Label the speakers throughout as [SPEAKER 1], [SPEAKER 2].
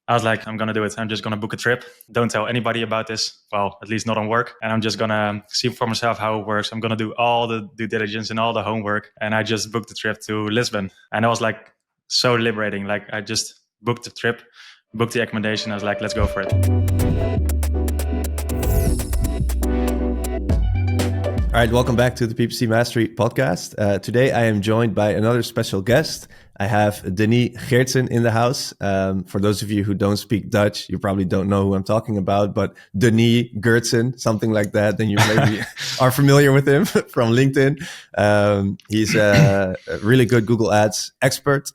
[SPEAKER 1] I was like, I'm going to do it. I'm just going to book a trip. Don't tell anybody about this. Well, at least not on work. And I'm just going to see for myself how it works. I'm going to do all the due diligence and all the homework. And I just booked the trip to Lisbon. And I was like, so liberating. Like I just booked the trip, booked the accommodation. I was like, let's go for it.
[SPEAKER 2] All right, welcome back to the PPC Mastery Podcast. Today I am joined by another special guest. I have Denie Geertzen in the house. For those of you who don't speak Dutch, you probably don't know who I'm talking about, but Denie Geertzen, something like that, then you maybe are familiar with him from LinkedIn. He's a really good Google Ads expert,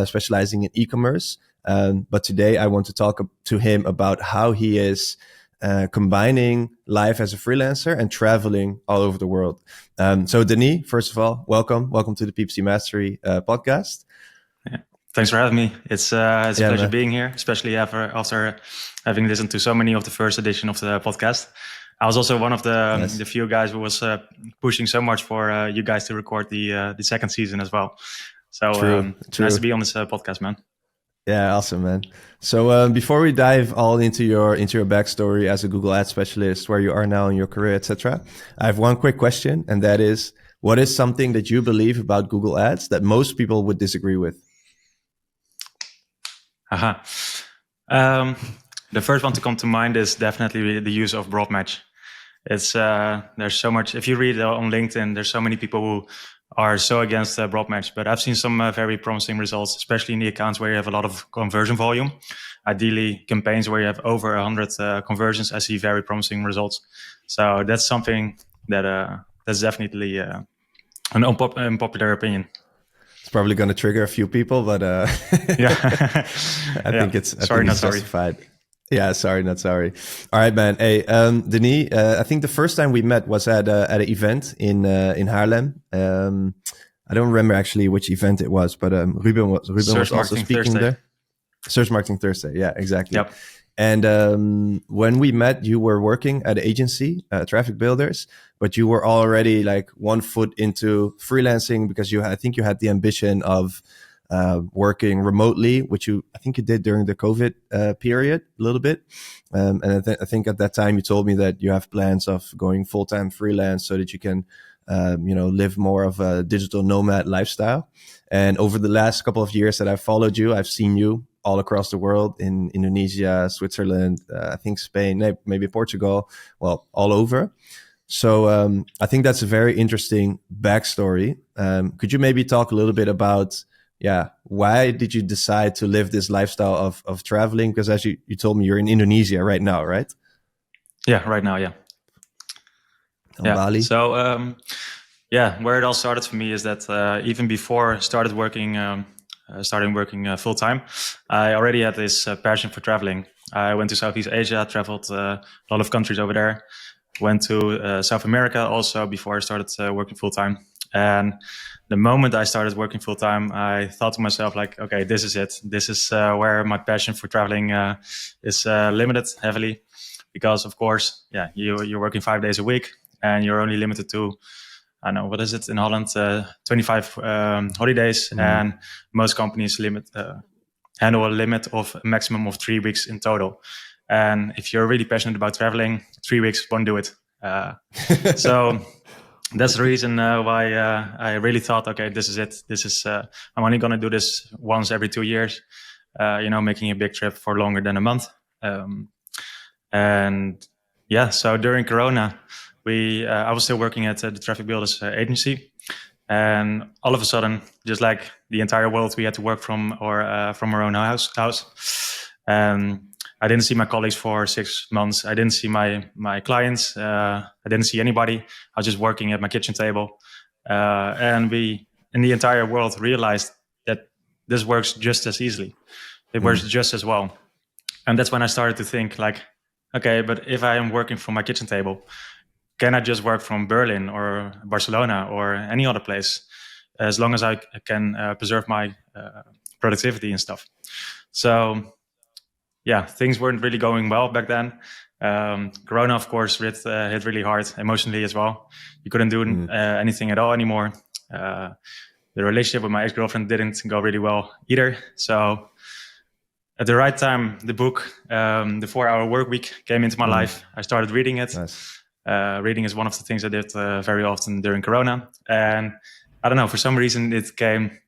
[SPEAKER 2] specializing in e-commerce. But today I want to talk to him about how he is combining life as a freelancer and traveling all over the world. So Denie, first of all, welcome to the PPC Mastery Podcast.
[SPEAKER 1] Yeah. Thanks for having me. It's a pleasure being here, especially after having listened to so many of the first edition of the podcast. I was also one of the few guys who was pushing so much for you guys to record the second season as well. So
[SPEAKER 2] True.
[SPEAKER 1] Nice to be on this podcast, man.
[SPEAKER 2] Yeah, awesome, man. So before we dive all into your backstory as a Google Ads specialist, where you are now in your career, etc., I have one quick question, and that is, what is something that you believe about Google Ads that most people would disagree with?
[SPEAKER 1] The first one to come to mind is definitely the use of broad match. It's there's so much. If you read on LinkedIn, there's so many people who are so against broad match, but I've seen some very promising results, especially in the accounts where you have a lot of conversion volume. Ideally, campaigns where you have over 100 conversions, I see very promising results. So that's something that's definitely an unpopular opinion.
[SPEAKER 2] It's probably going to trigger a few people, but
[SPEAKER 1] yeah,
[SPEAKER 2] I think it's justified. Yeah, sorry, not sorry. All right, man. Hey, Denie, I think the first time we met was at an event in Haarlem. I don't remember actually which event it was, but Ruben was also speaking Thursday. There. Search Marketing Thursday. Yeah, exactly. Yep. And when we met, you were working at an agency, Traffic Builders, but you were already like 1 foot into freelancing because I think you had the ambition of working remotely, which I think you did during the COVID period a little bit. And I think at that time you told me that you have plans of going full-time freelance so that you can, live more of a digital nomad lifestyle. And over the last couple of years that I've followed you, I've seen you all across the world, in Indonesia, Switzerland, I think Spain, maybe Portugal, well, all over. So I think that's a very interesting backstory. Could you maybe talk a little bit about why did you decide to live this lifestyle of traveling? Because as you told me, you're in Indonesia right now, right?
[SPEAKER 1] Yeah, right now, yeah.
[SPEAKER 2] Bali.
[SPEAKER 1] So, where it all started for me is that even before I started working full time, I already had this passion for traveling. I went to Southeast Asia, traveled a lot of countries over there. Went to South America also before I started working full time. And the moment I started working full time, I thought to myself, like, okay, this is it. This is where my passion for traveling is limited heavily, because of course, you're working 5 days a week and you're only limited to, I don't know, what is it in Holland, 25 holidays, and most companies handle a limit of a maximum of 3 weeks in total. And if you're really passionate about traveling, 3 weeks won't do it. So that's the reason why I really thought, okay, this is it. This is I'm only going to do this once every 2 years, making a big trip for longer than a month. So during Corona, I was still working at the Traffic Builders agency, and all of a sudden, just like the entire world, we had to work from our own house. I didn't see my colleagues for 6 months. I didn't see my clients. I didn't see anybody. I was just working at my kitchen table. And we, in the entire world, realized that this works just as easily. It works just as well. And that's when I started to think like, okay, but if I am working from my kitchen table, can I just work from Berlin or Barcelona or any other place, as long as I can preserve my productivity and stuff? So things weren't really going well back then. Corona, of course, hit really hard emotionally as well. You couldn't do anything at all anymore. The relationship with my ex-girlfriend didn't go really well either. So at the right time, the book, The 4-Hour Workweek, came into my life. I started reading it.
[SPEAKER 2] Nice.
[SPEAKER 1] Reading is one of the things I did very often during Corona. And I don't know, for some reason, it came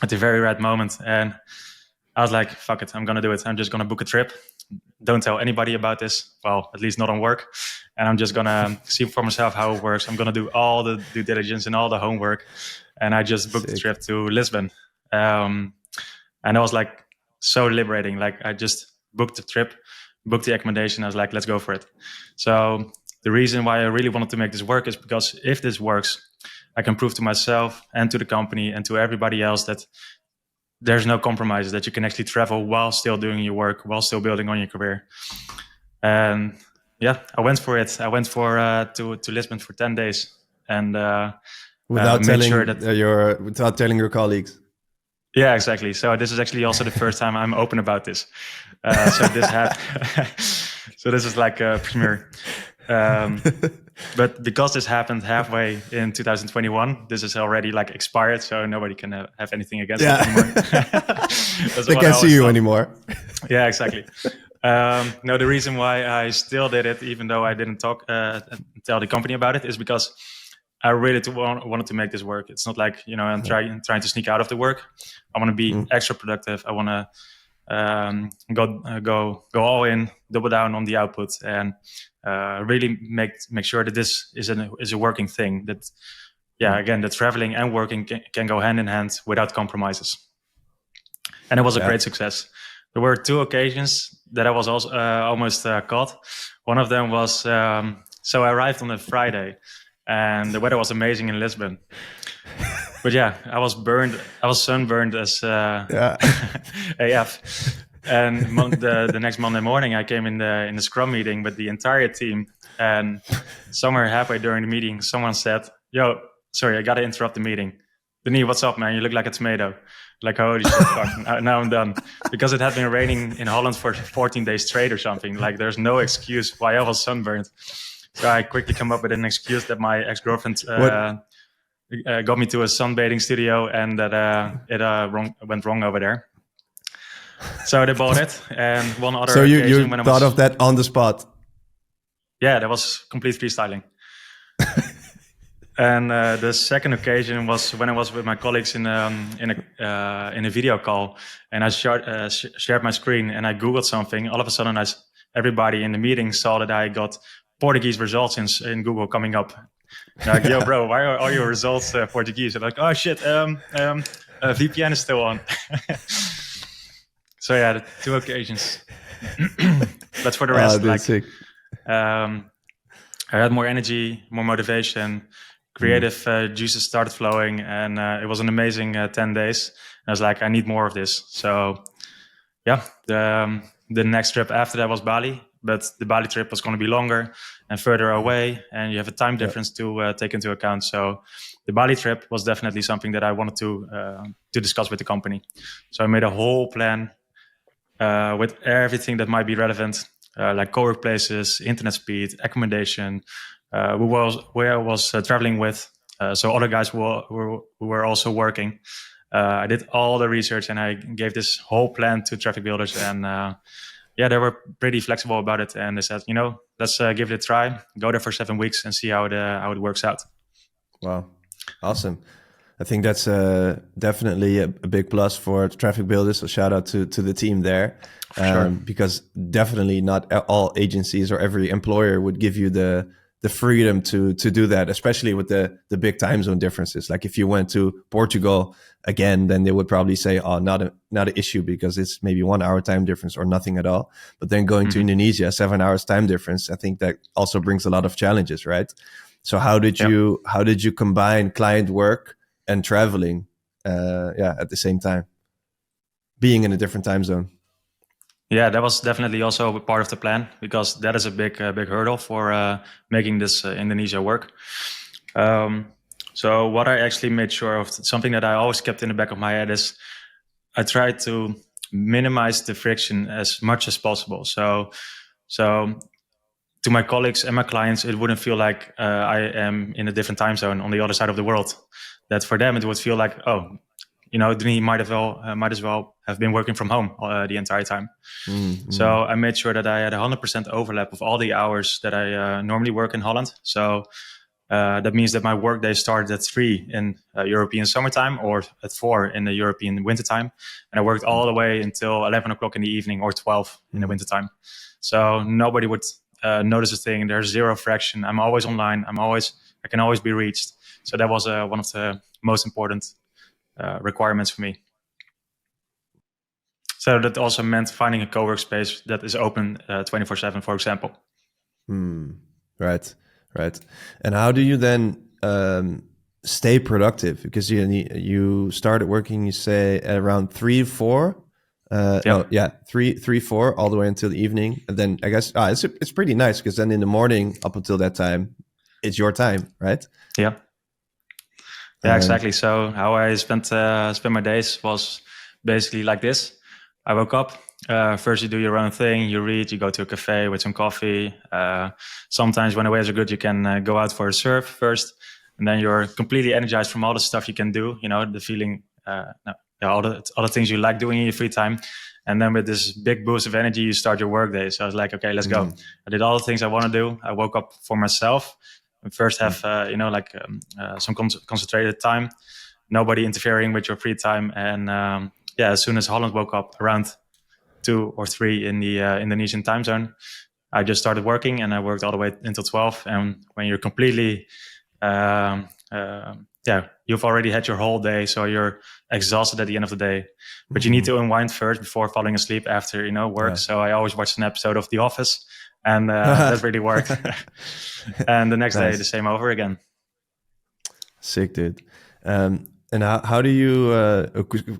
[SPEAKER 1] at the very right moment. And I was like, fuck it, I'm going to do it. I'm just going to book a trip. Don't tell anybody about this. Well, at least not on work. And I'm just going to see for myself how it works. I'm going to do all the due diligence and all the homework. And I just booked the trip to Lisbon. And it was like so liberating. Like I just booked the trip, booked the accommodation. I was like, let's go for it. So the reason why I really wanted to make this work is because if this works, I can prove to myself and to the company and to everybody else that there's no compromises, that you can actually travel while still doing your work, while still building on your career. And yeah, I went for it. I went for to Lisbon for 10 days. And
[SPEAKER 2] without telling your colleagues.
[SPEAKER 1] Yeah, exactly. So this is actually also the first time I'm open about this. So this is like a premiere. But because this happened halfway in 2021, this is already like expired, so nobody can have anything against it anymore.
[SPEAKER 2] They can't see you anymore.
[SPEAKER 1] Yeah, exactly. No, the reason why I still did it, even though I didn't tell the company about it, is because I really wanted to make this work. It's not like, I'm trying to sneak out of the work. I want to be extra productive. I want to go all in, double down on the output, and really make sure that this is a working thing. That, again, that traveling and working can go hand in hand without compromises. And it was a great success. There were 2 occasions that I was also almost caught. One of them was, so I arrived on a Friday, and the weather was amazing in Lisbon. But I was sunburned as AF. And the next Monday morning, I came in the Scrum meeting with the entire team. And somewhere halfway during the meeting, someone said, "Yo, sorry, I got to interrupt the meeting. Denie, what's up, man? You look like a tomato." Like, holy shit, fuck, now I'm done. Because it had been raining in Holland for 14 days straight or something. Like, there's no excuse why I was sunburned. So I quickly come up with an excuse that my ex-girlfriend got me to a sunbathing studio, and that it went wrong over there. So they bought it. And one other
[SPEAKER 2] so you
[SPEAKER 1] occasion when
[SPEAKER 2] thought of that on the spot?
[SPEAKER 1] Yeah, that was complete freestyling. And the second occasion was when I was with my colleagues in a video call, and I shared my screen and I Googled something. All of a sudden, everybody in the meeting saw that I got Portuguese results in Google coming up. Like, yo, bro, why are all your results Portuguese? I'm like, oh shit, VPN is still on. So the 2 occasions. But for the rest,
[SPEAKER 2] sick.
[SPEAKER 1] I had more energy, more motivation. Creative juices started flowing, and it was an amazing 10 days. I was like, I need more of this. So, the next trip after that was Bali, but the Bali trip was going to be longer and further away, and you have a time difference to take into account. So, the Bali trip was definitely something that I wanted to discuss with the company. So, I made a whole plan with everything that might be relevant, like co-work places, internet speed, accommodation. Who I was traveling with, so other guys who were also working. I did all the research, and I gave this whole plan to traffic builders, and they were pretty flexible about it. And they said, let's give it a try, go there for 7 weeks and see how it works out.
[SPEAKER 2] Wow, awesome. I think that's definitely a big plus for traffic builders. So shout out to the team there,
[SPEAKER 1] sure.
[SPEAKER 2] Because definitely not all agencies or every employer would give you the freedom to do that, especially with the big time zone differences. Like if you went to Portugal again, then they would probably say, oh, not an issue because it's maybe 1 hour time difference or nothing at all. But then going to Indonesia, 7 hours time difference, I think that also brings a lot of challenges, right? So how did you combine client work and traveling at the same time, being in a different time zone?
[SPEAKER 1] Yeah, that was definitely also a part of the plan, because that is a big hurdle for making this Indonesia work. So what I actually made sure of, something that I always kept in the back of my head, is I tried to minimize the friction as much as possible. So to my colleagues and my clients, it wouldn't feel like I am in a different time zone on the other side of the world. That for them, it would feel like, oh, Denie might as well have been working from home the entire time. So I made sure that I had 100% overlap of all the hours that I normally work in Holland. So that means that my workday started at 3 in European summertime or at 4 in the European wintertime. And I worked all the way until 11 o'clock in the evening or 12 in the wintertime. So nobody would notice a thing. There's zero friction. I'm always online. I can always be reached. So that was one of the most important requirements for me. So that also meant finding a co-work space that is open 24/7, for example.
[SPEAKER 2] Right. And how do you then stay productive? Because you started working, you say, at around 3, 4? 3, 4, all the way until the evening. And then I guess it's pretty nice, because then in the morning, up until that time, it's your time, right?
[SPEAKER 1] Yeah, exactly. So how I spent my days was basically like this. I woke up. First, you do your own thing. You read. You go to a cafe with some coffee. Sometimes, when the waves are good, you can go out for a surf first, and then you're completely energized from all the stuff you can do. The feeling, all the things you like doing in your free time. And then with this big boost of energy, you start your work day. So I was like, okay, let's go. I did all the things I want to do. I woke up for myself. And first, have some concentrated time. Nobody interfering with your free time. And as soon as Holland woke up around 2 or 3 in the Indonesian time zone, I just started working, and I worked all the way until 12. And when you're completely, you've already had your whole day, so you're exhausted at the end of the day. But you need to unwind first before falling asleep after work. Yeah. So I always watched an episode of The Office, and that really worked. And the next day, the same over again.
[SPEAKER 2] Sick, dude. And how do you,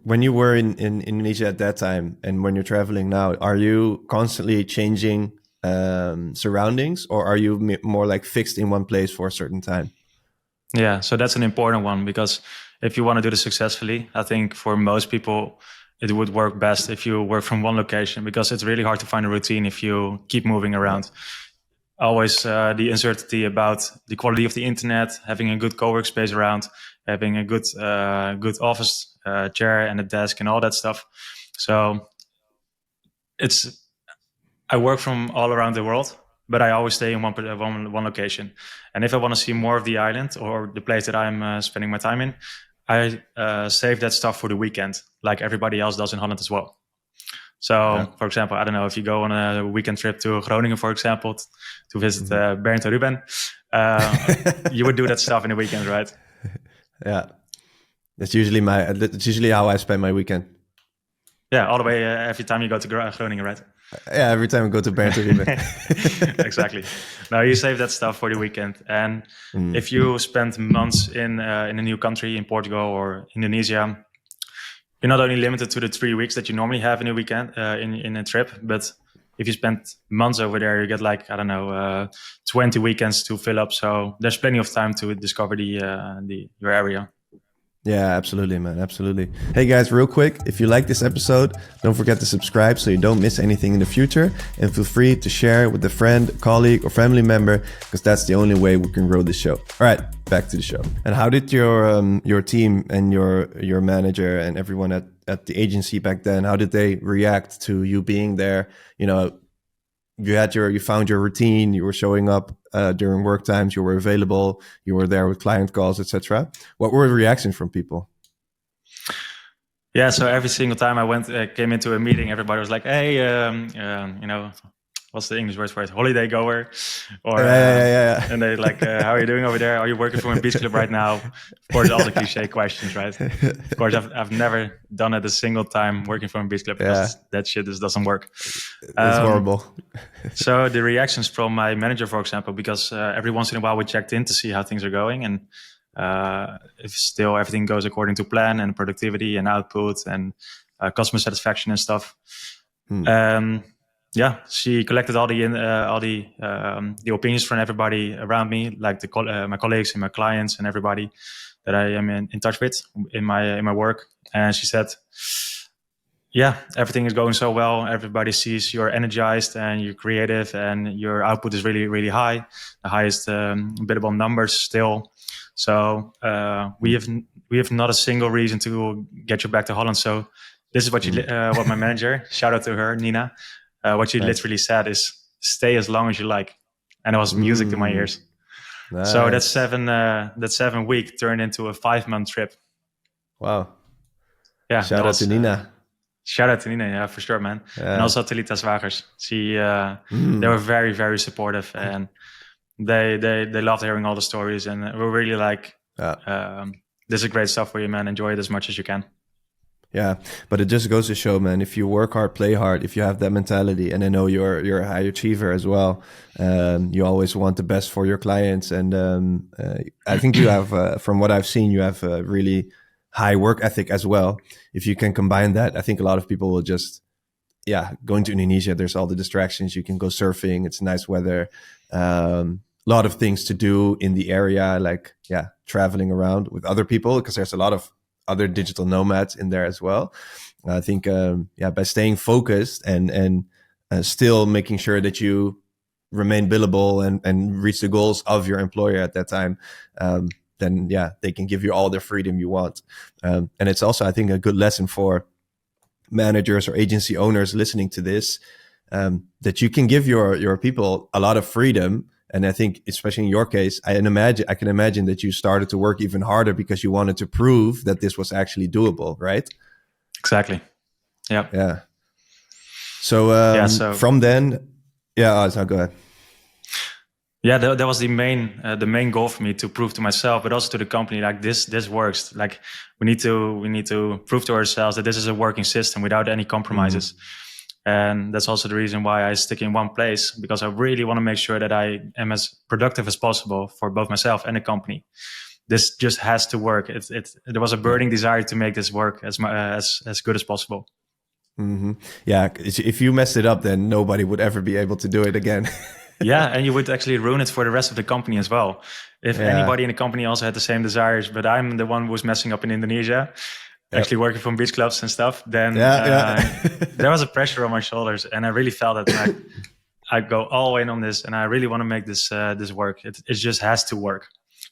[SPEAKER 2] when you were in Indonesia at that time, and when you're traveling now, are you constantly changing surroundings, or are you more like fixed in one place for a certain time?
[SPEAKER 1] Yeah, so that's an important one, because if you want to do this successfully, I think for most people, it would work best if you work from one location, because it's really hard to find a routine if you keep moving around. Always the uncertainty about the quality of the internet, having a good co-work space around, having a good office chair and a desk and all that stuff. So I work from all around the world, but I always stay in one location. And if I want to see more of the island or the place that I'm spending my time in, I save that stuff for the weekend, like everybody else does in Holland as well. So, for example, I don't know, if you go on a weekend trip to Groningen, for example, to visit 𝗏𝗏 𝗏𝗏𝗏, you would do that stuff in the weekend, right?
[SPEAKER 2] Yeah, that's usually how I spend my weekend.
[SPEAKER 1] Yeah, all the way every time you go to Groningen, right?
[SPEAKER 2] Yeah, every time I go to 𝗏𝗏 𝗏𝗏𝗏.
[SPEAKER 1] Exactly. Now you save that stuff for the weekend, and if you spend months in a new country, in Portugal or Indonesia, you're not only limited to the 3 weeks that you normally have in a weekend in a trip, but if you spend months over there, you get 20 weekends to fill up. So there's plenty of time to discover your area.
[SPEAKER 2] Yeah, absolutely, man. Absolutely. Hey guys, real quick, if you like this episode, don't forget to subscribe so you don't miss anything in the future, and feel free to share with a friend, colleague, or family member, because that's the only way we can grow this show. All right, back to the show. And how did your team and your manager and everyone at the agency back then, how did they react to you being there? You found your routine, you were showing up during work times, you were available, you were there with client calls, etc. What were the reactions from people?
[SPEAKER 1] Yeah, so every single time I came into a meeting, everybody was like, "Hey, what's the English word for it? Holiday goer," or and they like, "How are you doing over there? Are you working for a beach club right now?" Of course, all the cliche questions, right? Of course, I've never done it a single time working for a beach club, because that shit just doesn't work.
[SPEAKER 2] It's horrible.
[SPEAKER 1] So the reactions from my manager, for example, because every once in a while we checked in to see how things are going, and if still everything goes according to plan, and productivity and output and customer satisfaction and stuff. She collected all the opinions from everybody around me, like my colleagues and my clients and everybody that I am in touch with in my work. And she said, "Yeah, everything is going so well. Everybody sees you're energized and you're creative, and your output is really, really high, the highest billable numbers still. So we have we have not a single reason to get you back to Holland. So this is what what my manager, shout out to her, Nina, what she literally said is stay as long as you like. And it was music to my ears. Nice. So that 7 week turned into a 5-month trip.
[SPEAKER 2] Wow.
[SPEAKER 1] Yeah.
[SPEAKER 2] Shout out to Nina.
[SPEAKER 1] Shout out to Nina, yeah, for sure, man. Yeah. And also to 𝗬𝗲𝗃 𝗧𝗵𝗲. They were very, very supportive, and they loved hearing all the stories, and we're really like, this is great stuff for you, man. Enjoy it as much as you can.
[SPEAKER 2] Yeah, but it just goes to show, man, if you work hard, play hard, if you have that mentality, and I know you're a high achiever as well, you always want the best for your clients. And I think you have, from what I've seen, you have a really high work ethic as well. If you can combine that, I think a lot of people will just, going to Indonesia, there's all the distractions. You can go surfing. It's nice weather. A lot of things to do in the area, like, traveling around with other people, because there's a lot of other digital nomads in there as well. I think, by staying focused and still making sure that you remain billable and reach the goals of your employer at that time, then they can give you all the freedom you want. And it's also, I think, a good lesson for managers or agency owners listening to this, that you can give your people a lot of freedom. And I think, especially in your case, I can imagine that you started to work even harder because you wanted to prove that this was actually doable, right?
[SPEAKER 1] Exactly. Yeah.
[SPEAKER 2] Yeah. So, from then, go ahead.
[SPEAKER 1] Yeah, that was the main goal for me, to prove to myself, but also to the company, like this works. Like we need to prove to ourselves that this is a working system without any compromises. And that's also the reason why I stick in one place, because I really want to make sure that I am as productive as possible for both myself and the company. This just has to work. There was a burning desire to make this work as good as possible.
[SPEAKER 2] Mm-hmm. Yeah, if you messed it up, then nobody would ever be able to do it again.
[SPEAKER 1] Yeah, and you would actually ruin it for the rest of the company as well. If anybody in the company also had the same desires, but I'm the one who was messing up in Indonesia, actually working from beach clubs and stuff, then there was a pressure on my shoulders, and I really felt that I go all in on this, and I really want to make this work. It just has to work,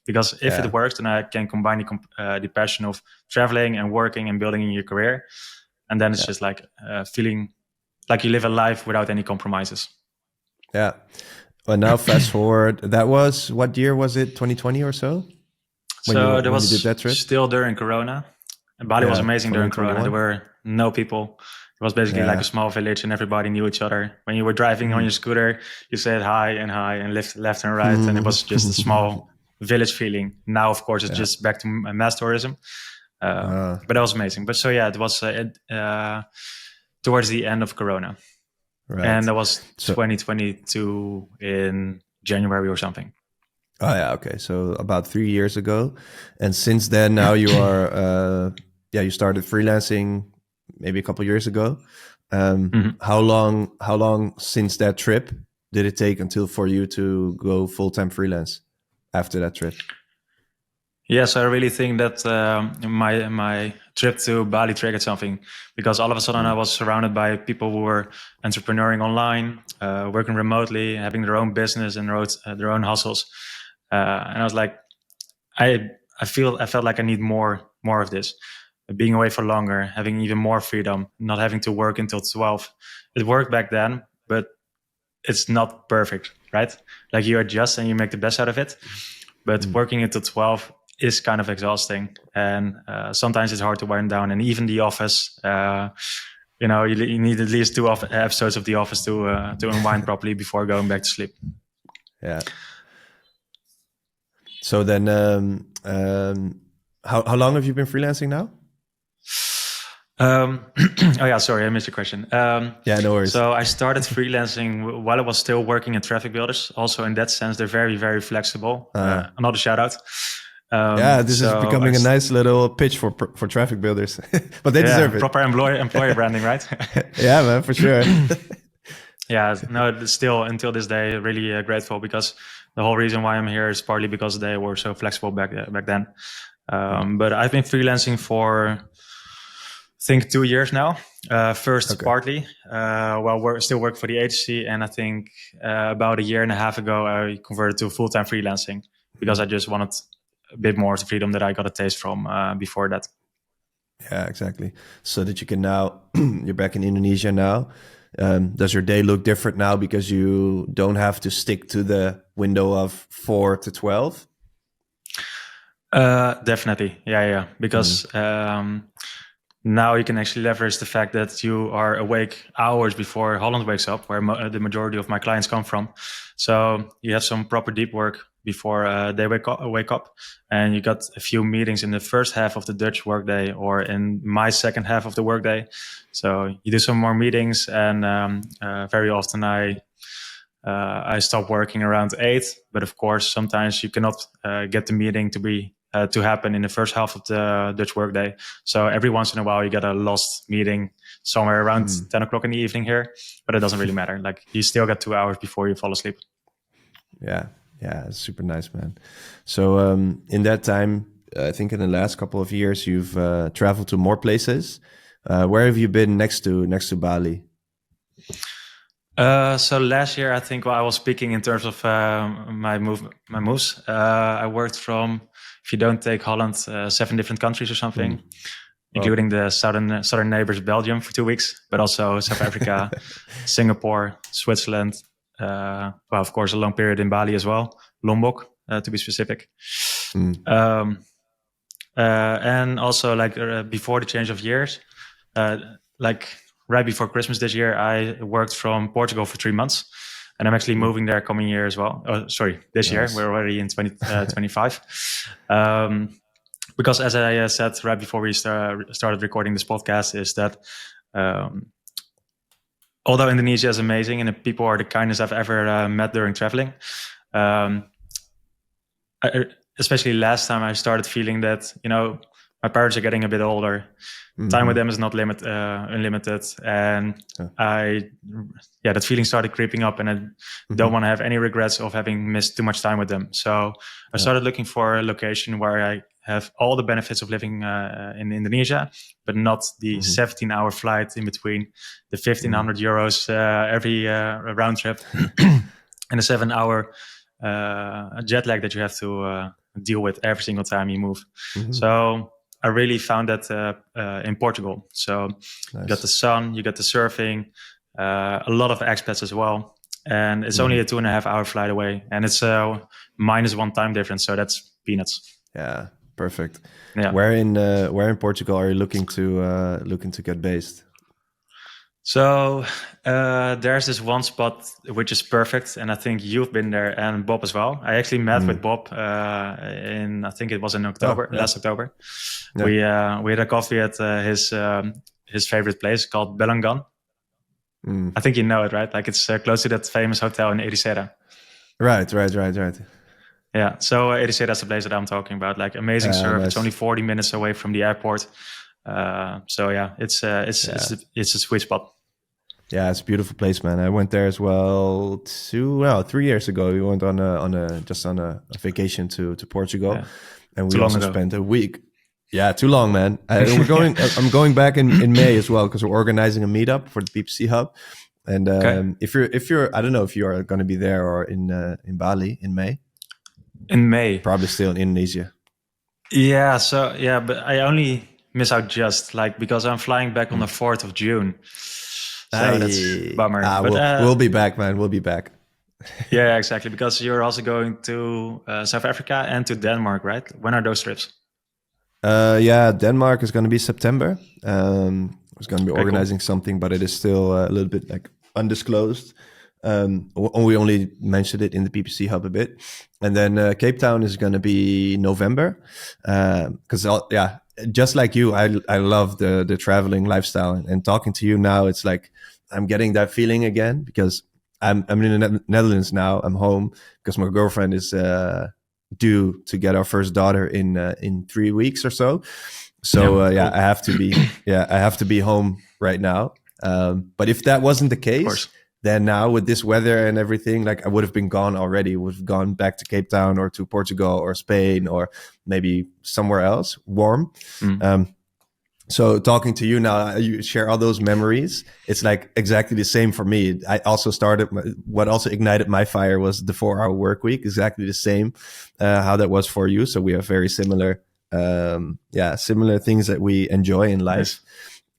[SPEAKER 1] because if it works, then I can combine the passion of traveling and working and building in your career, and then it's just like feeling like you live a life without any compromises.
[SPEAKER 2] Yeah. Well, now fast forward. That was, what year was it? 2020 or so?
[SPEAKER 1] When you did that trip? Still during Corona. And Bali was amazing during Corona. There were no people. It was basically like a small village, and everybody knew each other. When you were driving on your scooter, you said hi and left and right, and it was just a small village feeling. Now, of course, it's just back to mass tourism. But that was amazing. But it was towards the end of Corona. Right. And that was 2022 in January or something.
[SPEAKER 2] Oh, yeah. Okay. So about 3 years ago. And since then, now you are, you started freelancing maybe a couple of years ago. How long since that trip did it take until for you to go full-time freelance after that trip?
[SPEAKER 1] Yes, I really think that my trip to Bali triggered something, because all of a sudden I was surrounded by people who were entrepreneuring online, working remotely, having their own business and their own hustles. And I was like, I felt like I need more of this. Being away for longer, having even more freedom, not having to work until 12. It worked back then, but it's not perfect, right? Like you adjust and you make the best out of it. But working until 12 is kind of exhausting, and sometimes it's hard to wind down. And even the office, you need at least 2 episodes of The Office to unwind properly before going back to sleep.
[SPEAKER 2] Yeah. So then, how long have you been freelancing now?
[SPEAKER 1] Sorry, I missed your question.
[SPEAKER 2] No worries.
[SPEAKER 1] So I started freelancing while I was still working in traffic builders. Also, in that sense, they're very, very flexible. Another shout out.
[SPEAKER 2] This is becoming a nice little pitch for traffic builders, but they deserve it.
[SPEAKER 1] Proper employer branding, right?
[SPEAKER 2] Yeah, man, for sure.
[SPEAKER 1] Still until this day, really grateful, because the whole reason why I'm here is partly because they were so flexible back then. But I've been freelancing for, I think, 2 years now. Partly, we're still work for the agency, and I think about 1.5 years ago, I converted to full-time freelancing, because I just wanted a bit more of the freedom that I got a taste from before that.
[SPEAKER 2] Yeah, exactly. So that you can now, you're back in Indonesia now. Does your day look different now because you don't have to stick to the window of 4 to 12?
[SPEAKER 1] Definitely. Yeah. Because now you can actually leverage the fact that you are awake hours before Holland wakes up, where the majority of my clients come from. So you have some proper deep work before they wake up. And you got a few meetings in the first half of the Dutch workday or in my second half of the workday. So you do some more meetings, and very often I stop working around 8. But of course, sometimes you cannot get the meeting to happen in the first half of the Dutch workday. So every once in a while, you get a lost meeting somewhere around 10 o'clock in the evening here, but it doesn't really matter. Like, you still got 2 hours before you fall asleep.
[SPEAKER 2] Yeah, it's super nice, man. So in that time, I think in the last couple of years, you've traveled to more places. Where have you been next to Bali?
[SPEAKER 1] So last year, I think while I was speaking in terms of my moves, I worked from, if you don't take Holland, 7 different countries or something, including the southern neighbors, Belgium, for 2 weeks, but also South Africa, Singapore, Switzerland. Well, of course, a long period in Bali as well, Lombok, to be specific. And also, before the change of years, right before Christmas this year, I worked from Portugal for 3 months, and I'm actually moving there coming year as well. Oh, sorry, this year. We're already in 2025. Because as I said right before we started recording this podcast, is that although Indonesia is amazing and the people are the kindest I've ever met during traveling, especially last time, I started feeling that, my parents are getting a bit older. Time with them is not unlimited. And that feeling started creeping up, and I don't want to have any regrets of having missed too much time with them. So I started looking for a location where I have all the benefits of living in Indonesia, but not the 17-hour flight in between, the 1,500 euros every round trip, and the 7-hour jet lag that you have to deal with every single time you move. So I really found that in Portugal. So you got the sun, you got the surfing, a lot of expats as well. And it's only a 2.5-hour flight away, and it's -1 time difference. So that's peanuts.
[SPEAKER 2] Yeah, perfect.
[SPEAKER 1] Yeah.
[SPEAKER 2] Where in Portugal are you looking to get based?
[SPEAKER 1] So there's this one spot which is perfect, and I think you've been there, and Bob as well. I actually met with Bob I think it was in October, last October. Yeah. We had a coffee at his favorite place called Belangan. I think you know it, right? Like, it's close to that famous hotel in Ericera.
[SPEAKER 2] Right.
[SPEAKER 1] Yeah, so Ericera is the place that I'm talking about. Like, amazing surf. Nice. It's only 40 minutes away from the airport. So yeah, it's a sweet spot.
[SPEAKER 2] Yeah, it's a beautiful place, man. I went there as well 3 years ago. We went on a vacation to Portugal, and we also spent a week. Yeah, too long, man. I'm going back in May as well, because we're organizing a meetup for the PPC Hub. And if you're, I don't know if you are going to be there or in Bali in May.
[SPEAKER 1] In May,
[SPEAKER 2] probably still in Indonesia.
[SPEAKER 1] Yeah. So yeah, but I only miss out because I'm flying back on the 4th of June. So that's a bummer.
[SPEAKER 2] We'll be back, man. We'll be back.
[SPEAKER 1] Yeah, exactly. Because you're also going to South Africa and to Denmark, right? When are those trips?
[SPEAKER 2] Denmark is going to be September. I was going to be organizing something, but it is still a little bit undisclosed. We only mentioned it in the PPC Hub a bit. And then Cape Town is going to be November. Because just like you, I love the traveling lifestyle, and talking to you now, it's like I'm getting that feeling again, because I'm in the Netherlands now. I'm home because my girlfriend is due to get our first daughter in 3 weeks or so. So I have to be home right now. But if that wasn't the case, then now with this weather and everything, I would have been gone already. Would have gone back to Cape Town or to Portugal or Spain or maybe somewhere else warm. So talking to you now, you share all those memories. It's like exactly the same for me. I also what also ignited my fire was the 4-hour work week. Exactly the same, how that was for you. So we have very similar, similar things that we enjoy in life.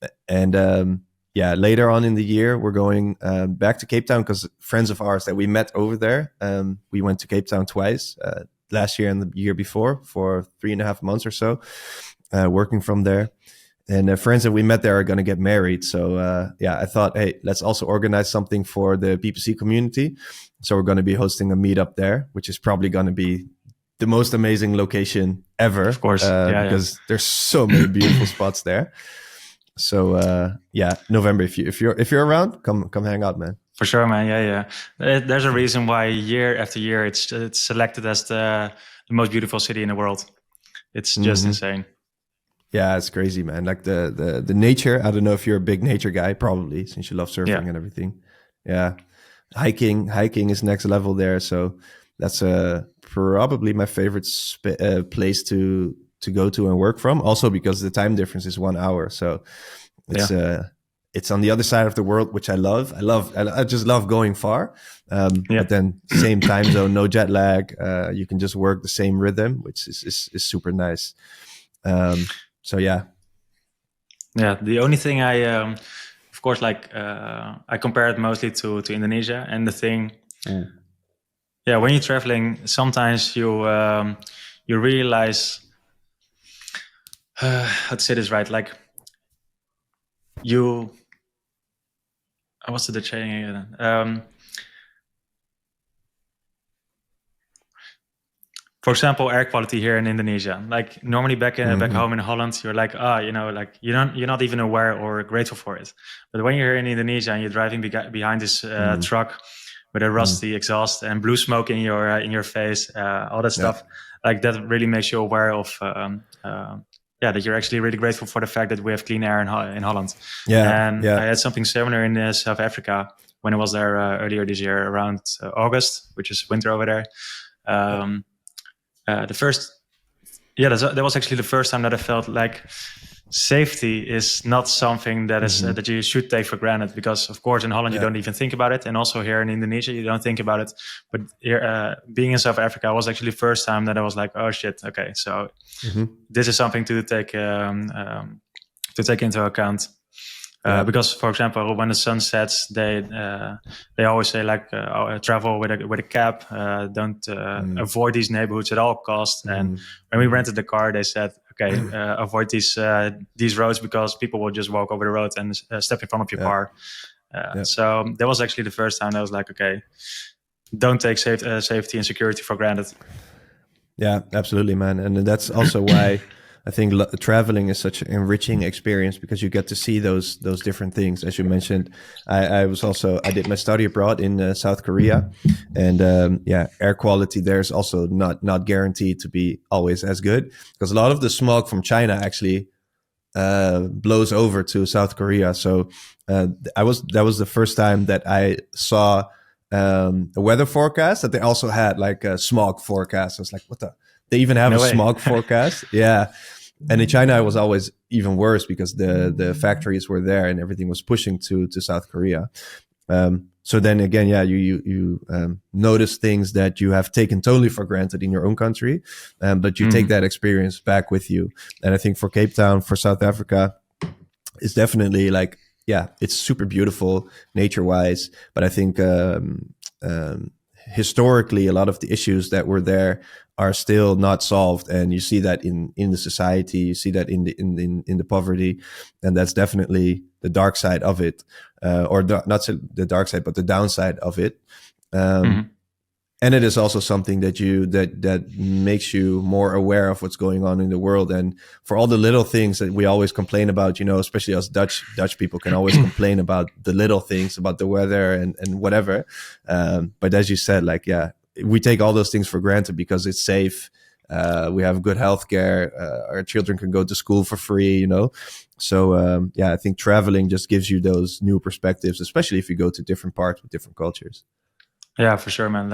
[SPEAKER 2] Yes. And later on in the year, we're going back to Cape Town because friends of ours that we met over there, we went to Cape Town twice, last year and the year before for 3.5 months or so, working from there. And friends that we met there are going to get married. So, I thought, hey, let's also organize something for the PPC community. So we're going to be hosting a meetup there, which is probably going to be the most amazing location ever.
[SPEAKER 1] Of course.
[SPEAKER 2] Because there's so many beautiful spots there. So, November, if you're around, come hang out, man.
[SPEAKER 1] For sure, man. Yeah. There's a reason why year after year it's selected as the most beautiful city in the world. It's just insane.
[SPEAKER 2] Yeah, it's crazy, man. Like the nature. I don't know if you're a big nature guy, probably, since you love surfing and everything. Yeah, hiking is next level there. So that's probably my favorite place to go to and work from. Also because the time difference is 1 hour, so it's on the other side of the world, which I love. I just love going far. But then same time zone, no jet lag. You can just work the same rhythm, which is super nice. So yeah.
[SPEAKER 1] The only thing I, of course, I compare it mostly to Indonesia, and the thing, when you're traveling, sometimes you realize how to say this right, like you. What's the saying again? For example, air quality here in Indonesia. Like normally back home in Holland, you're like, you're not even aware or grateful for it. But when you're here in Indonesia and you're driving behind this truck with a rusty exhaust and blue smoke in your face, all that stuff, like that really makes you aware of that you're actually really grateful for the fact that we have clean air in Holland. I had something similar in South Africa when I was there earlier this year around August, which is winter over there. That was actually the first time that I felt like safety is not something that is that you should take for granted, because of course in Holland you don't even think about it, and also here in Indonesia you don't think about it. But here, being in South Africa was actually the first time that I was like, oh shit, okay, so this is something to take into account. Because, for example, when the sun sets, they always say travel with a cab. Don't avoid these neighborhoods at all costs. And when we rented the car, they said, okay, avoid these roads because people will just walk over the road and step in front of your car. So that was actually the first time I was like, okay, don't take safety and security for granted.
[SPEAKER 2] Yeah, absolutely, man. And that's also why I think traveling is such an enriching experience, because you get to see those different things. As you mentioned, I did my study abroad in South Korea, and air quality there is also not guaranteed to be always as good, because a lot of the smog from China actually blows over to South Korea. So that was the first time that I saw a weather forecast that they also had like a smog forecast. I was like, what the? They even have smog forecast? Yeah. And in China, it was always even worse because the factories were there and everything was pushing to South Korea. So then again, you notice things that you have taken totally for granted in your own country, but you take that experience back with you. And I think for Cape Town, for South Africa, it's definitely like, it's super beautiful nature-wise. But I think historically, a lot of the issues that were there are still not solved, and you see that in the society, you see that in the poverty, and that's definitely the dark side of it, not the dark side, but the downside of it. And it is also something that makes you more aware of what's going on in the world, and for all the little things that we always complain about, especially us Dutch people can always complain about the little things, about the weather and whatever. But as you said, we take all those things for granted because it's safe. We have good healthcare. Our children can go to school for free, So, I think traveling just gives you those new perspectives, especially if you go to different parts with different cultures.
[SPEAKER 1] Yeah, for sure, man.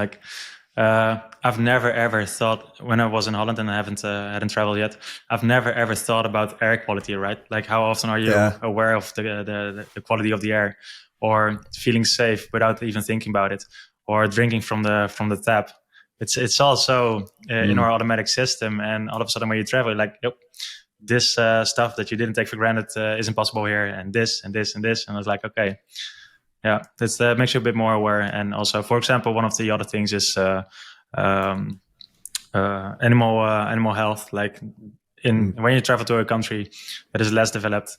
[SPEAKER 1] I've never ever thought, when I was in Holland and I hadn't traveled yet, I've never ever thought about air quality, right? Like, how often are you aware of the quality of the air, or feeling safe without even thinking about it, or drinking from the tap? It's also in our automatic system, and all of a sudden when you travel, like, yep, this stuff that you didn't take for granted isn't possible here, and this and this and this, and I was like, okay, yeah, that makes you a bit more aware. And also, for example, one of the other things is animal health. Like, when you travel to a country that is less developed,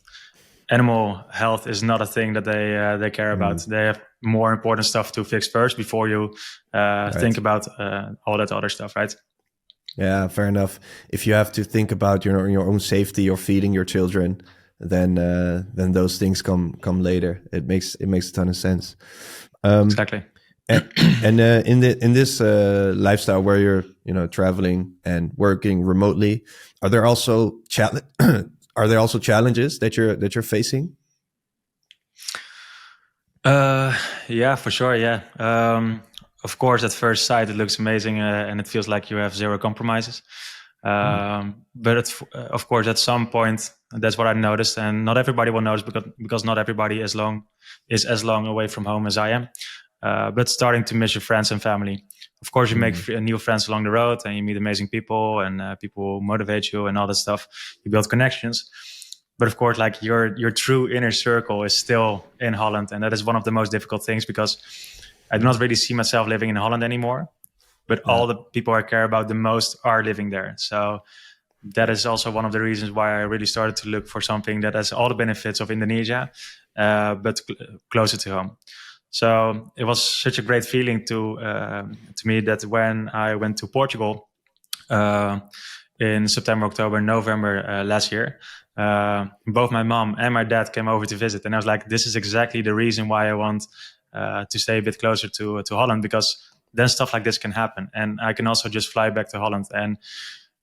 [SPEAKER 1] animal health is not a thing that they care about. They have more important stuff to fix first before you think about all that other stuff, right?
[SPEAKER 2] Yeah, fair enough. If you have to think about your own safety or feeding your children, then those things come later. It makes a ton of sense.
[SPEAKER 1] Exactly.
[SPEAKER 2] And in this lifestyle where you're traveling and working remotely, are there also challenges that you're facing?
[SPEAKER 1] Yeah, for sure. Yeah. Of course, at first sight, it looks amazing and it feels like you have zero compromises. But of course, at some point, that's what I noticed, and not everybody will notice because not everybody is as long away from home as I am. But starting to miss your friends and family. Of course, you make new friends along the road, and you meet amazing people, and people motivate you and all that stuff. You build connections. But of course, like, your true inner circle is still in Holland, and that is one of the most difficult things, because I do not really see myself living in Holland anymore. But all the people I care about the most are living there. So that is also one of the reasons why I really started to look for something that has all the benefits of Indonesia, but closer to home. So it was such a great feeling to me that when I went to Portugal in September, October, November last year, both my mom and my dad came over to visit, and I was like, this is exactly the reason why I want to stay a bit closer to Holland, because then stuff like this can happen, and I can also just fly back to Holland, and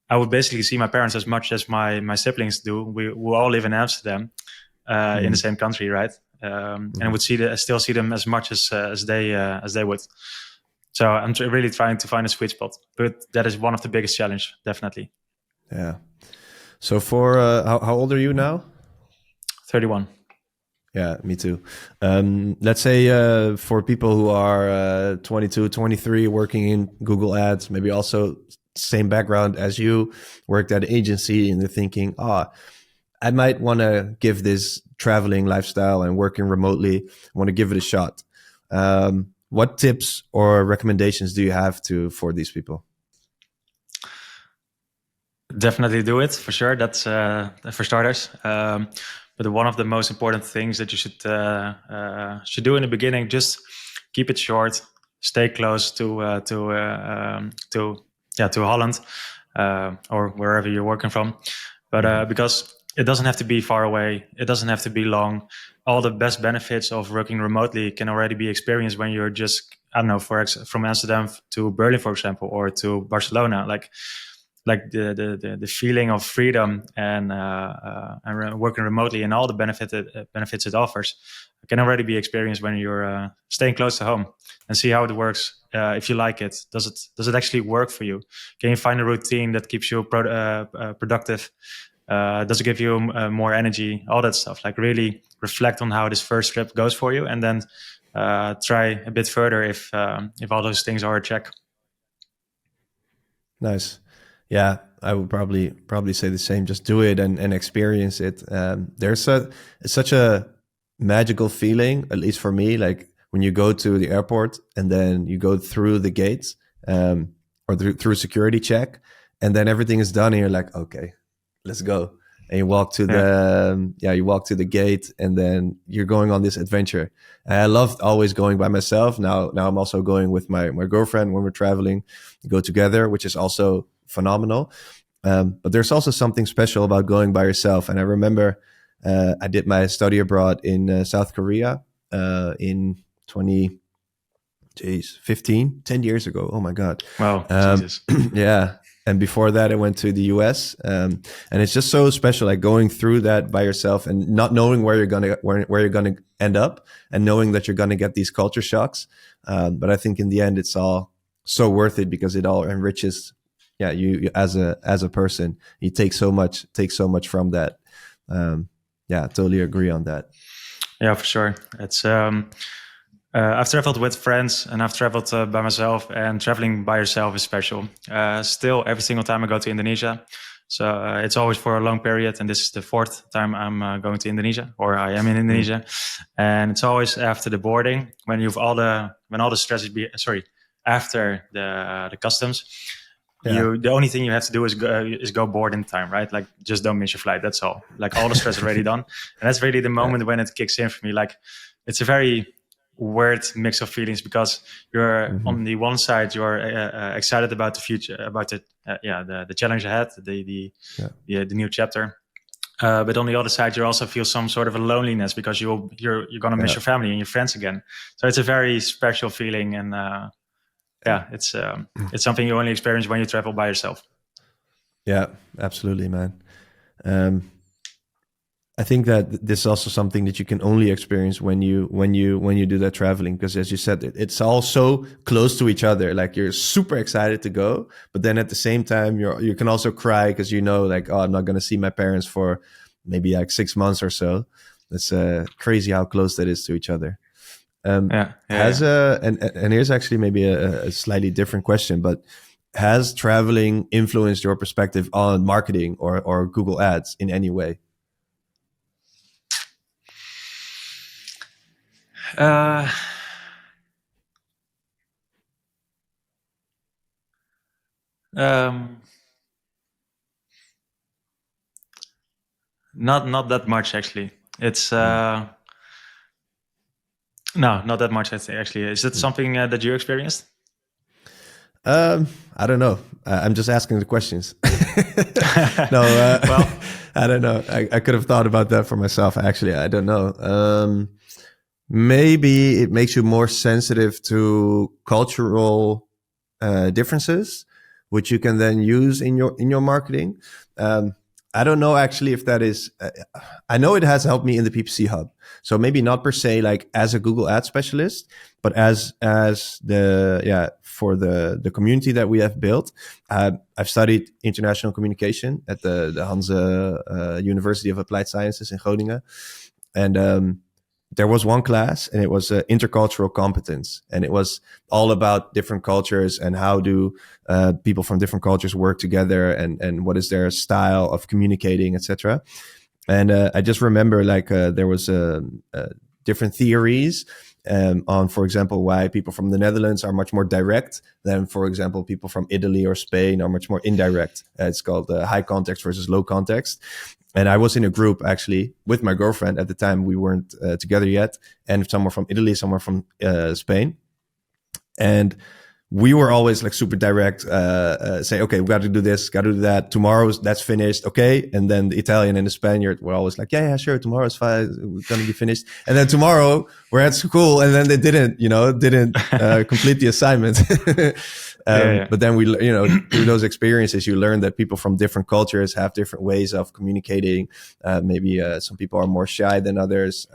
[SPEAKER 1] I would basically see my parents as much as my siblings do. We all live in Amsterdam, in the same country, right? And I would still see them as much as they would. So I'm really trying to find a sweet spot, but that is one of the biggest challenge, definitely.
[SPEAKER 2] Yeah. So for how old are you now?
[SPEAKER 1] 31.
[SPEAKER 2] Yeah, me too. Let's say for people who are 22, 23, working in Google Ads, maybe also same background as you, worked at an agency, and they're thinking, I might want to give this traveling lifestyle and working remotely, I want to give it a shot. What tips or recommendations do you have for these people?
[SPEAKER 1] Definitely do it, for sure. That's for starters. But one of the most important things that you should do in the beginning, just keep it short, stay close to Holland, or wherever you're working from. But because it doesn't have to be far away, it doesn't have to be long. All the best benefits of working remotely can already be experienced when you're just, I don't know, from Amsterdam to Berlin, for example, or to Barcelona. Like the feeling of freedom and working remotely and all the benefits it offers can already be experienced when you're staying close to home, and see how it works. If you like it, does it actually work for you? Can you find a routine that keeps you productive? Does it give you more energy? All that stuff. Like, really reflect on how this first trip goes for you, and then try a bit further if all those things are a check.
[SPEAKER 2] Nice. Yeah, I would probably say the same. Just do it and experience it. It's such a magical feeling, at least for me. Like when you go to the airport and then you go through the gates, or through security check, and then everything is done, and you're like, okay, let's go. And you walk to the gate, and then you're going on this adventure. And I loved always going by myself. Now I'm also going with my girlfriend when we're traveling. We go together, which is also phenomenal. But there's also something special about going by yourself. And I remember I did my study abroad in South Korea in 10 years ago. Oh my God.
[SPEAKER 1] Wow. Jesus.
[SPEAKER 2] Yeah. And before that, I went to the US, and it's just so special, like going through that by yourself and not knowing where you're gonna end up, and knowing that you're gonna get these culture shocks. But I think in the end, it's all so worth it because it all enriches you as a person. You take so much from that. Totally agree on that.
[SPEAKER 1] Yeah, for sure. It's I've traveled with friends and I've traveled by myself, and traveling by yourself is special. Still, every single time I go to Indonesia, so it's always for a long period, and this is the 4th time I'm going to Indonesia, or I am in Indonesia, and it's always after the boarding when all the stress is after the customs. Yeah. The only thing you have to do is go board in time, right? Like, just don't miss your flight. That's all. Like, all the stress is already done, and that's really the moment when it kicks in for me. Like, it's a very weird mix of feelings because you're on the one side you're excited about the future, about the challenge ahead, the new chapter, but on the other side you also feel some sort of a loneliness because you're gonna miss your family and your friends again. So it's a very special feeling, and it's something you only experience when you travel by yourself.
[SPEAKER 2] Yeah, absolutely, man. I think that this is also something that you can only experience when you do that traveling, because as you said, it's all so close to each other. Like, you're super excited to go, but then at the same time you can also cry because like, oh, I'm not going to see my parents for maybe like 6 months or so. It's crazy how close that is to each other. And here's actually maybe a slightly different question, but has traveling influenced your perspective on marketing or Google Ads in any way?
[SPEAKER 1] Not that much, actually. It's no, not that much, actually. Is it something that you experienced?
[SPEAKER 2] I don't know. I'm just asking the questions. No, well, I don't know. I could have thought about that for myself. Actually, I don't know. Maybe it makes you more sensitive to cultural differences, which you can then use in your marketing. I don't know actually if that is. I know it has helped me in the PPC Hub. So maybe not per se like as a Google Ads specialist, but as for the community that we have built. I've studied international communication at the 𝗲𝗲𝗃𝗃 University of Applied Sciences in Groningen, and there was one class, and it was intercultural competence, and it was all about different cultures and how do people from different cultures work together, and what is their style of communicating, etc. And I just remember there was different theories on, for example, why people from the Netherlands are much more direct than, for example, people from Italy or Spain are much more indirect. It's called high context versus low context. And I was in a group actually with my girlfriend at the time. We weren't together yet, and someone from Italy, someone from Spain, and we were always like super direct. Say, okay, we got to do this, got to do that. Tomorrow's that's finished, okay. And then the Italian and the Spaniard were always like, yeah, sure, tomorrow's fine, we're gonna be finished. And then tomorrow we're at school, and then they didn't complete the assignment. But then we, through those experiences, you learn that people from different cultures have different ways of communicating. Maybe some people are more shy than others.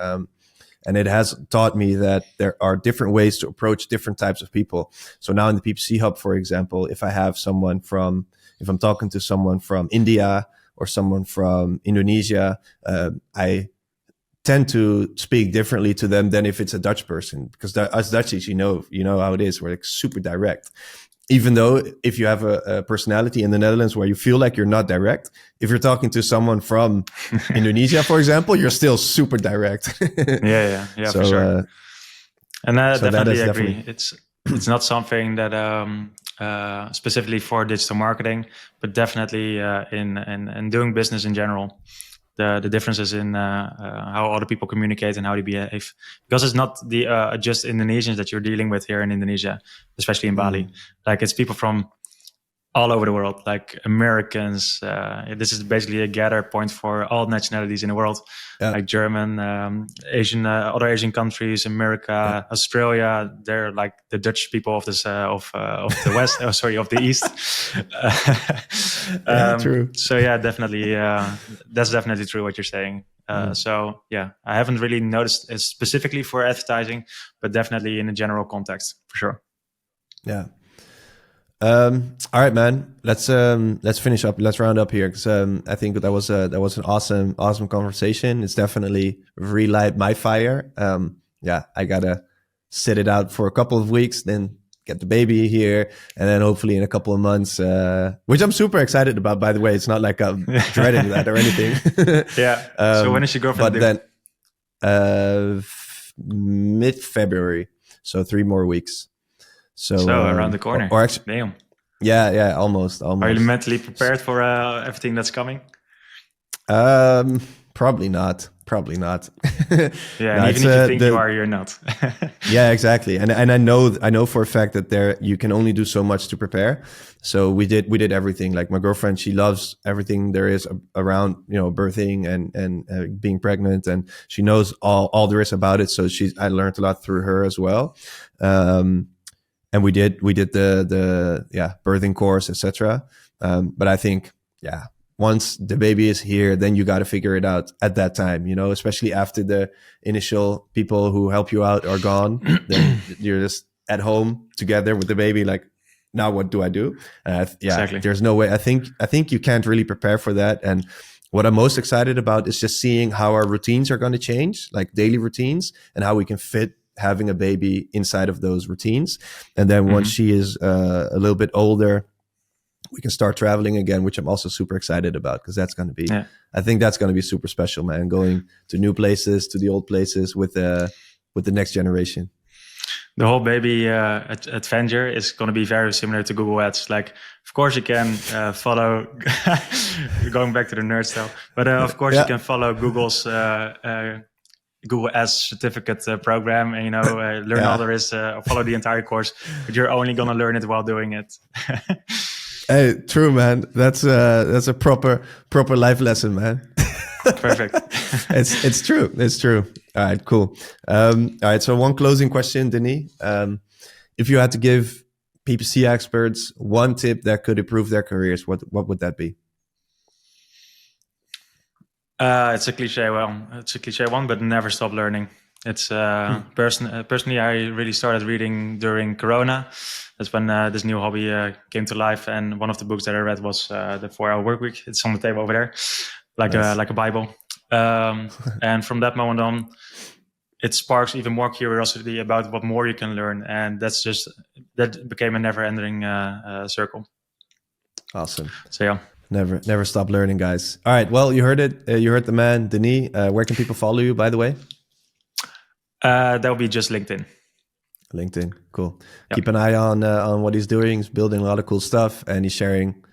[SPEAKER 2] And it has taught me that there are different ways to approach different types of people. So now in the PPC Hub, for example, if I'm talking to someone from India or someone from Indonesia, I tend to speak differently to them than if it's a Dutch person, because us Dutchies, you know how it is. We're like super direct. Even though if you have a personality in the Netherlands where you feel like you're not direct, if you're talking to someone from Indonesia, for example, you're still super direct.
[SPEAKER 1] Yeah, so, for sure. And I definitely agree. It's not something that specifically for digital marketing, but definitely in doing business in general. The differences in how other people communicate and how they behave, because it's not just Indonesians that you're dealing with here in Indonesia, especially in Bali. Like, it's people from all over the world, like Americans. This is basically a gather point for all nationalities in the world, like German, Asian, other Asian countries, America, Australia. They're like the Dutch people of this of the West. Of the East.
[SPEAKER 2] True.
[SPEAKER 1] So yeah, definitely, that's definitely true what you're saying. So yeah, I haven't really noticed it specifically for advertising, but definitely in a general context, for sure.
[SPEAKER 2] Yeah. All right, man. Let's finish up. Let's round up here because I think that was an awesome conversation. It's definitely relight my fire. I gotta sit it out for a couple of weeks, then get the baby here, and then hopefully in a couple of months, which I'm super excited about. By the way, it's not like I'm dreading that or anything.
[SPEAKER 1] Yeah. So when is your girlfriend?
[SPEAKER 2] But then mid-February, so 3 more weeks. So
[SPEAKER 1] around the corner.
[SPEAKER 2] Or actually,
[SPEAKER 1] damn.
[SPEAKER 2] Yeah, almost.
[SPEAKER 1] Are you mentally prepared for everything that's coming?
[SPEAKER 2] Probably not.
[SPEAKER 1] Yeah, no, even if you think you are, you're not.
[SPEAKER 2] Yeah, exactly. And I know for a fact that you can only do so much to prepare. So we did everything. Like my girlfriend, she loves everything there is around, birthing and being pregnant, and she knows all there is about it. So I learned a lot through her as well. And we did the birthing course, etc. But I think, once the baby is here, then you got to figure it out at that time, especially after the initial people who help you out are gone. Then you're just at home together with the baby. Like, now what do I do? Exactly. There's no way. I think you can't really prepare for that. And what I'm most excited about is just seeing how our routines are going to change, like daily routines, and how we can fit having a baby inside of those routines. And then once she is a little bit older, we can start traveling again, which I'm also super excited about, because that's going to be, I think that's going to be super special, man. Going to new places, to the old places with the next generation.
[SPEAKER 1] The whole baby adventure is going to be very similar to Google Ads. Like, of course, you can follow, going back to the nerd style, but of course you can follow Google's Google Ads certificate program and, learn all there is, follow the entire course, but you're only going to learn it while doing it.
[SPEAKER 2] Hey, true, man. That's a proper life lesson, man.
[SPEAKER 1] Perfect.
[SPEAKER 2] It's true. It's true. All right, cool. All right. So one closing question, Denny. If you had to give PPC experts one tip that could improve their careers, what would that be?
[SPEAKER 1] It's a cliche one, but never stop learning. It's personally, I really started reading during Corona. That's when this new hobby came to life. And one of the books that I read was the 4-Hour Workweek. It's on the table over there, like a Bible. And from that moment on, it sparks even more curiosity about what more you can learn. And that became a never-ending circle.
[SPEAKER 2] Awesome.
[SPEAKER 1] So yeah.
[SPEAKER 2] Never stop learning, guys. All right. Well, you heard it. You heard the man, Denie. Where can people follow you, by the way?
[SPEAKER 1] That'll be just LinkedIn.
[SPEAKER 2] LinkedIn, cool. Yep. Keep an eye on what he's doing. He's building a lot of cool stuff, and he's sharing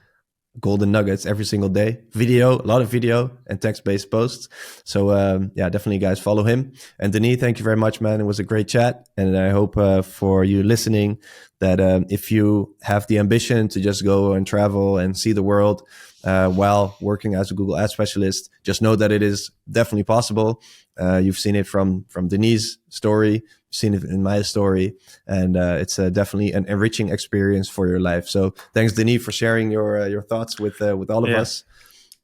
[SPEAKER 2] golden nuggets every single day. A lot of video and text-based posts. So definitely, guys, follow him. And Denie, thank you very much, man. It was a great chat, and I hope for you listening that if you have the ambition to just go and travel and see the world while working as a Google Ads Specialist, just know that it is definitely possible. You've seen it from Denie's story, you've seen it in my story, and it's definitely an enriching experience for your life. So thanks, Denie, for sharing your thoughts with all of us.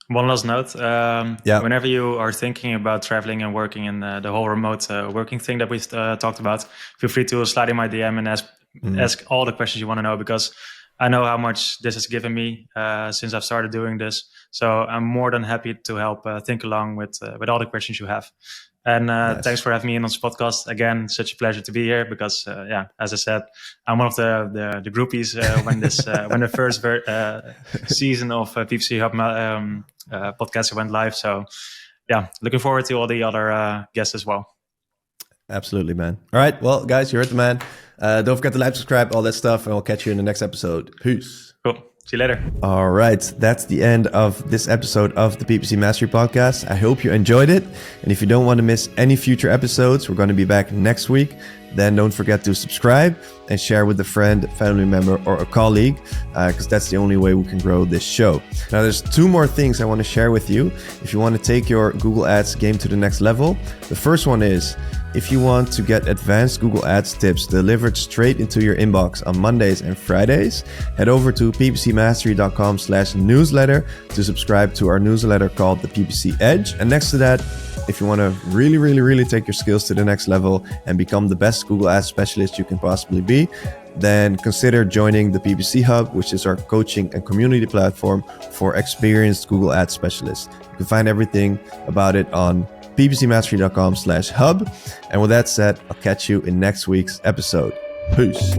[SPEAKER 1] One last note. Whenever you are thinking about traveling and working in the whole remote working thing that we've talked about, feel free to slide in my DM and ask all the questions you want to know, because I know how much this has given me since I've started doing this. So I'm more than happy to help think along with all the questions you have. And thanks for having me in on this podcast. Again, such a pleasure to be here because, as I said, I'm one of the groupies when the first season of PPC Hub podcast went live. So, looking forward to all the other guests as well.
[SPEAKER 2] Absolutely, man. All right. Well, guys, you heard the man. Don't forget to like, subscribe, all that stuff, and we'll catch you in the next episode. Peace.
[SPEAKER 1] Cool. See you later.
[SPEAKER 2] All right. That's the end of this episode of the PPC Mastery Podcast. I hope you enjoyed it. And if you don't want to miss any future episodes, we're going to be back next week. Then don't forget to subscribe and share with a friend, family member, or a colleague, because that's the only way we can grow this show. Now, there's 2 more things I want to share with you. If you want to take your Google Ads game to the next level, the first one is, if you want to get advanced Google Ads tips delivered straight into your inbox on Mondays and Fridays, head over to ppcmastery.com/newsletter to subscribe to our newsletter called the PPC Edge. And next to that, if you want to really take your skills to the next level and become the best Google Ads specialist you can possibly be, then consider joining the PPC Hub, which is our coaching and community platform for experienced Google Ads specialists. You can find everything about it on ppcmastery.com/hub. And with that said, I'll catch you in next week's episode. Peace.